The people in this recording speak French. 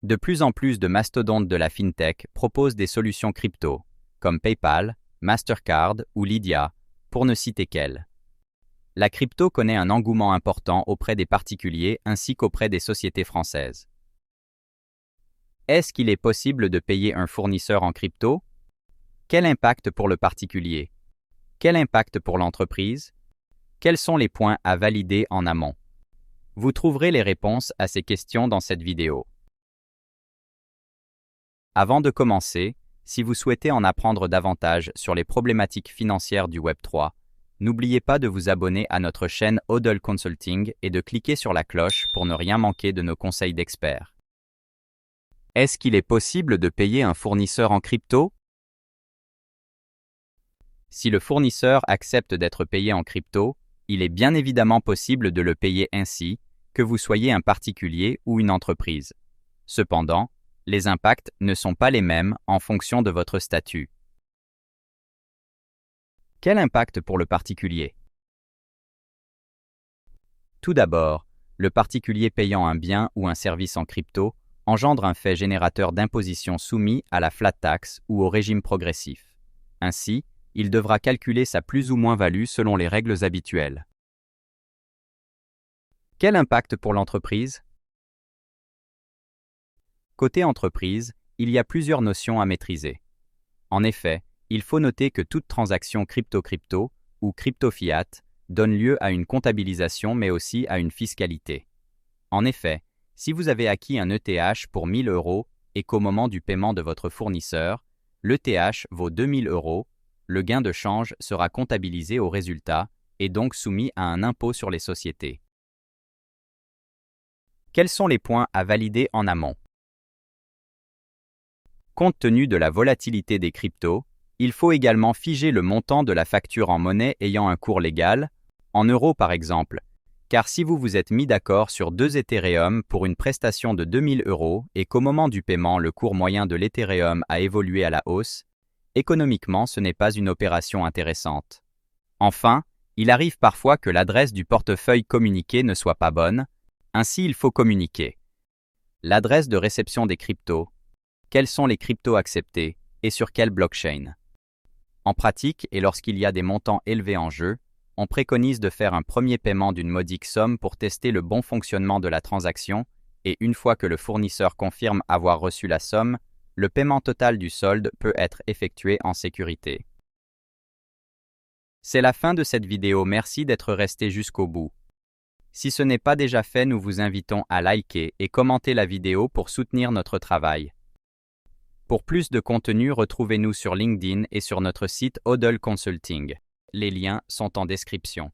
De plus en plus de mastodontes de la fintech proposent des solutions crypto, comme PayPal, Mastercard ou Lydia, pour ne citer qu'elles. La crypto connaît un engouement important auprès des particuliers ainsi qu'auprès des sociétés françaises. Est-ce qu'il est possible de payer un fournisseur en crypto? Quel impact pour le particulier? Quel impact pour l'entreprise? Quels sont les points à valider en amont? Vous trouverez les réponses à ces questions dans cette vidéo. Avant de commencer, si vous souhaitez en apprendre davantage sur les problématiques financières du Web3, n'oubliez pas de vous abonner à notre chaîne Hodl Consulting et de cliquer sur la cloche pour ne rien manquer de nos conseils d'experts. Est-ce qu'il est possible de payer un fournisseur en crypto? Si le fournisseur accepte d'être payé en crypto, il est bien évidemment possible de le payer ainsi, que vous soyez un particulier ou une entreprise. Cependant, les impacts ne sont pas les mêmes en fonction de votre statut. Quel impact pour le particulier? Tout d'abord, le particulier payant un bien ou un service en crypto engendre un fait générateur d'imposition soumis à la flat tax ou au régime progressif. Ainsi, il devra calculer sa plus ou moins value selon les règles habituelles. Quel impact pour l'entreprise? Côté entreprise, il y a plusieurs notions à maîtriser. En effet, il faut noter que toute transaction crypto-crypto ou crypto-fiat donne lieu à une comptabilisation mais aussi à une fiscalité. En effet, si vous avez acquis un ETH pour 1 000 € et qu'au moment du paiement de votre fournisseur, l'ETH vaut 2 000 €, le gain de change sera comptabilisé au résultat et donc soumis à un impôt sur les sociétés. Quels sont les points à valider en amont? Compte tenu de la volatilité des cryptos, il faut également figer le montant de la facture en monnaie ayant un cours légal, en euros par exemple, car si vous vous êtes mis d'accord sur 2 Ethereum pour une prestation de 2 000 € et qu'au moment du paiement le cours moyen de l'Ethereum a évolué à la hausse, économiquement ce n'est pas une opération intéressante. Enfin, il arrive parfois que l'adresse du portefeuille communiqué ne soit pas bonne, ainsi il faut communiquer l'adresse de réception des cryptos, quels sont les cryptos acceptés et sur quelle blockchain. En pratique et lorsqu'il y a des montants élevés en jeu, on préconise de faire un premier paiement d'une modique somme pour tester le bon fonctionnement de la transaction et une fois que le fournisseur confirme avoir reçu la somme, le paiement total du solde peut être effectué en sécurité. C'est la fin de cette vidéo, merci d'être resté jusqu'au bout. Si ce n'est pas déjà fait, nous vous invitons à liker et commenter la vidéo pour soutenir notre travail. Pour plus de contenu, retrouvez-nous sur LinkedIn et sur notre site Hodl Consulting. Les liens sont en description.